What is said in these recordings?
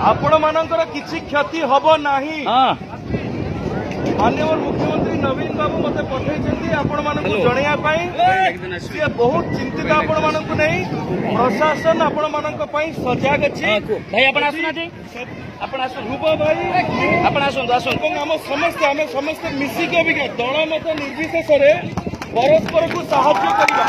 आपण मानकर किसी क्षति हब नाही। माननीय मुख्यमंत्री नवीन बाबू मत पठे आपण मानक जनइया सी बहुत चिंतित आपण मानक नहीं प्रशासन आपण मानक सजग अच्छी भाई आपण आसुना आपण आसु ध्रुव भाई आपण आसंतु आसंतु आम समस्ते मिसिक दल मत निर्विशेष परस्पर को साहाय्य करवा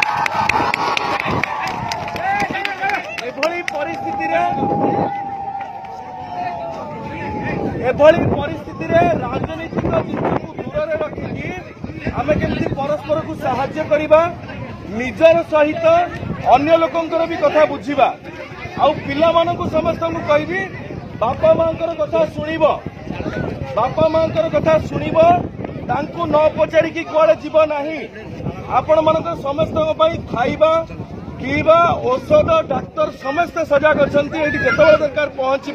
एभली परिस्थिति राजनीतिक जिनको दूर रखिकी आम केमती परस्पर को साहाय्य करवा निजर सहित अन्य लोकंकर भी कथा बुझीबा आउ पिला मानकु समस्त को कहबी बापा मांकर कथा शुणिब बापा मांकर कथा शुणिब तांकु न पचारिकी कुआडे जीव नाही आपण मानकर समस्त खाइबा पीवा औषध डाक्तर समस्ते सजग अच्छा जिते दरकार पहुंचे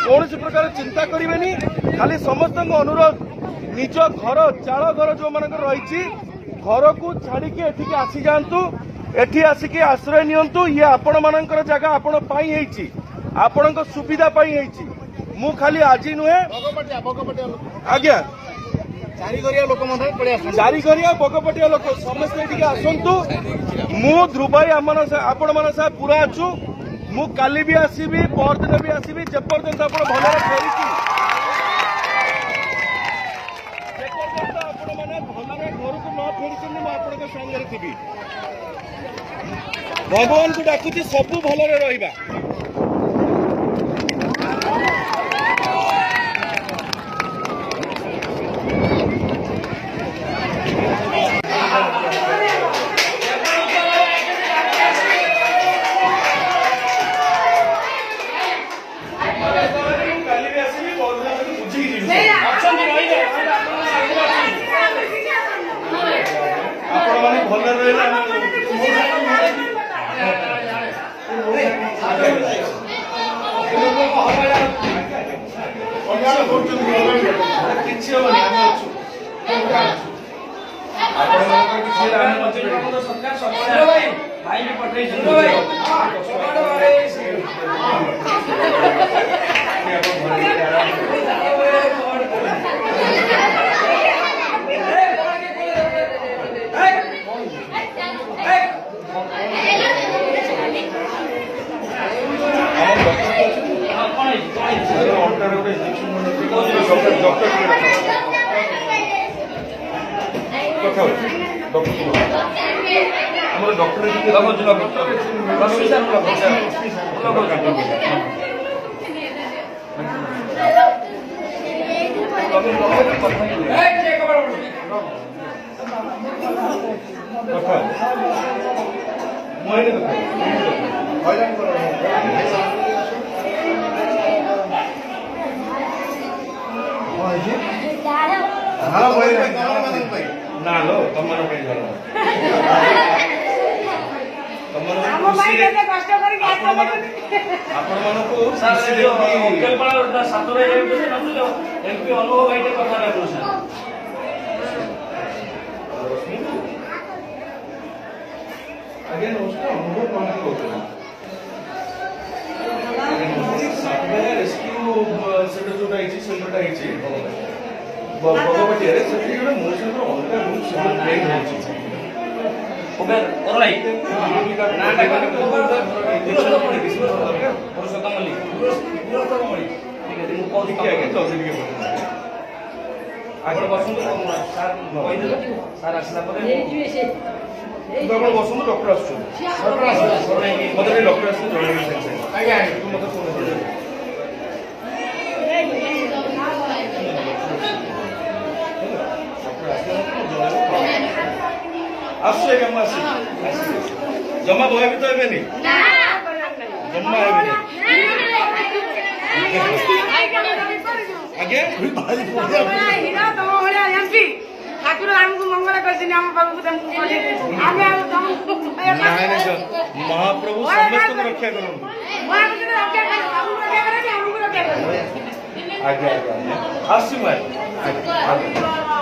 कौन प्रकार चिंता करेंगे खाली समस्त अनुरोध निज घर चाल घर जो मान रही घर को छाड़िकी एठिक आसी जातु एठी आसिकी आश्रय नियंतु ये आपण मानकर जगह आपण आपण सुविधा मु खाली आज नुहे आज्ञा चारिघरिया बगपटिया लोक समस्ते आसतु मु ध्रुव आपण मान पूरा अच्छु मु काली भी आसबि परदिन भी आसबि जेपर्यंत आप भलरे फेरिकी आपण मैंने भलरे घर को न फेरी मुझे सांगे थी भगवान को डाकुची सबू भलरे रहिबा जमा भयभीत हेनी जमा ठाकुर आमको मंगल कर महाप्रभु समस्त रक्षा करूँ आज्ञा आज्ञा आज्ञा